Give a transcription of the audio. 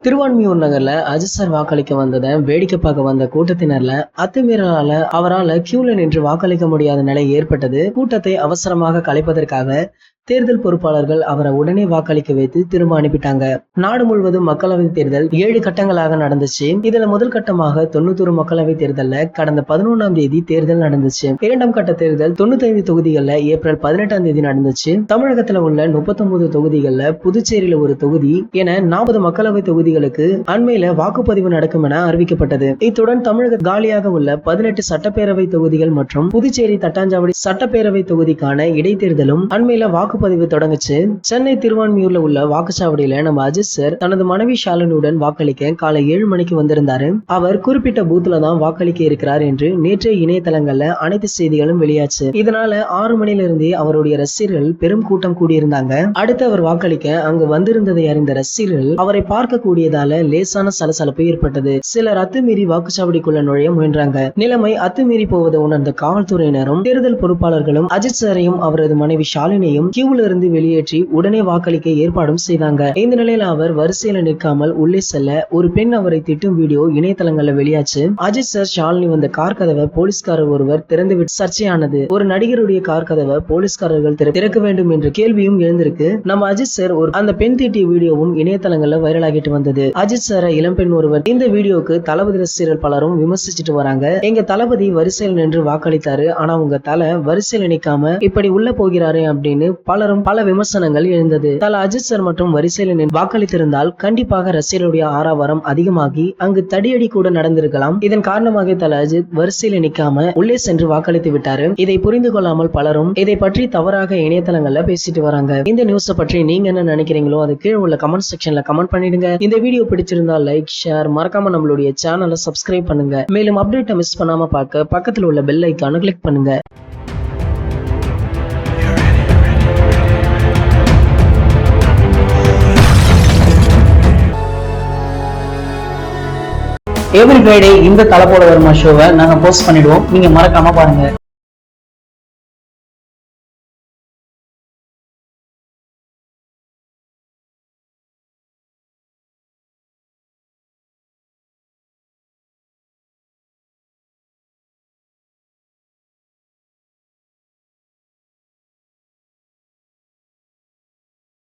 திருவான்மியூர் நகர்ல அஜித் சார் வாக்களிக்க வந்ததை வேடிக்கை பார்க்க வந்த கூட்டத்தினர்ல அத்துமீறலால அவரால் கியூல நின்று வாக்களிக்க முடியாத நிலை ஏற்பட்டது. கூட்டத்தை அவசரமாக கலைப்பதற்காக தேர்தல் பொறுப்பாளர்கள் அவரை உடனே வாக்களிக்க வைத்து திரும்ப அனுப்பிட்டாங்க. நாடு முழுவதும் மக்களவை தேர்தல் 7 கட்டங்களாக நடந்துச்சு. இதுல முதல் கட்டமாக 91 மக்களவை தேர்தல்ல கடந்த 11ஆம் தேதி தேர்தல் நடந்துச்சு. இரண்டாம் கட்ட தேர்தல் 95 தொகுதிகள்ல ஏப்ரல் 18ஆம் தேதி நடந்துச்சு. தமிழகத்துல உள்ள 39 தொகுதிகள்ல புதுச்சேரியில ஒரு தொகுதி என 40 மக்களவை தொகுதிகளுக்கு அண்மையில வாக்குப்பதிவு நடக்கும் என அறிவிக்கப்பட்டது. இத்துடன் தமிழக காலியாக உள்ள 18 சட்டப்பேரவை தொகுதிகள் மற்றும் புதுச்சேரி தட்டாஞ்சாவடி சட்டப்பேரவை தொகுதிக்கான இடைத்தேர்தலும் அண்மையில வாக்குப்பதிவு தொடங்குச்சு. சென்னை திருவான்மியூர்ல உள்ள வாக்குச்சாவடியில நம்ம அஜித் சார் தனது மனைவி ஷாலினியுடன் வாக்களிக்க காலை 7 மணிக்கு வந்திருந்தாரு. அவர் குறிப்பிட்ட பூத்துல தான் வாக்களிக்க இருக்கிறார் என்று நேற்றைய இணையதளங்கள்ல அனைத்து செய்திகளும் வெளியாச்சு. இதனால 6 மணில இருந்தே அவருடைய ரசிகர்கள் பெரும் கூட்டம் கூடியிருந்தாங்க. அடுத்து அவர் வாக்களிக்க அங்கு வந்திருந்ததை அறிந்த ரசிகர்கள் அவரை பார்க்க கூடியதால லேசான சலசலப்பு ஏற்பட்டது. சிலர் அத்துமீறி வாக்குச்சாவடிக்குள்ள நுழைய முயன்றாங்க. நிலைமை அத்துமீறி போவதை உணர்ந்த காவல்துறையினரும் தேர்தல் பொறுப்பாளர்களும் அஜித் சாரையும் அவரது மனைவி ஷாலினியும் கியூல இருந்து வெளியேற்றி உடனே வாக்களிக்க ஏற்பாடும் செய்தாங்க. இந்த நிலையில அவர் வரிசையில நிற்காமல் உள்ளே செல்ல ஒரு பெண் அவரை திட்டும் வீடியோ இணையதளங்கள்ல வெளியாச்சு. அஜித் சார் ஷாலினி வந்த கார் கதவை போலீஸ்காரர் ஒருவர் திறந்துவிட்டு சர்ச்சையானது. ஒரு நடிகருடைய கார் கதவை போலீஸ்காரர்கள் திறக்க வேண்டும் என்ற கேள்வியும் எழுந்திருக்கு. நம்ம அஜித் சார் அந்த பெண் திட்டிய வீடியோவும் இணையதளங்கள்ல வைரலாகிட்டு வந்தது. அஜித் சார இளம்பெண் ஒருவர் இந்த வீடியோக்கு தளபதி ரசிகர்கள் பலரும் விமர்சிச்சுட்டு வராங்க. எங்க தளபதி வரிசையில் நின்று வாக்களித்தாரு, ஆனா உங்க தலை வரிசையில் நிக்காம இப்படி உள்ள போகிறாரு அப்படின்னு பலரும் பல விமர்சனங்கள் எழுந்தது. தல அஜித் சார் மற்றும் வரிசையில் வாக்களித்திருந்தால் கண்டிப்பாக ரசிகர்களுடைய ஆரவாரம் அதிகமாகி அங்கு தடியடி கூட நடந்திருக்கலாம். இதன் காரணமாக தல அஜித் வரிசையில் நிக்காம உள்ளே சென்று வாக்களித்து விட்டாரு. இதை புரிந்து கொள்ளாமல் பலரும் இதை பற்றி தவறாக இணையதளங்கள்ல பேசிட்டு வராங்க. இந்த நியூஸ் பற்றி நீங்க என்ன நினைக்கிறீங்களோ அது கீழே உள்ள கமெண்ட் செக்ஷன்ல கமெண்ட் பண்ணிடுங்க. இந்த வீடியோ பிடிச்சிருந்தா லைக் ஷேர் மறக்காம நம்மளுடைய சேனலை சப்ஸ்கிரைப் பண்ணுங்க. மேலும் அப்டேட்டை மிஸ் பண்ணாம பார்க்க பக்கத்தில் உள்ள பெல் ஐகானை கிளிக் பண்ணுங்க. எவ்ரி ஃப்ரைடே இந்த தலை போட வருமா ஷோவை நாங்க போஸ்ட் பண்ணிடுவோம். நீங்க மறக்காம பாருங்க.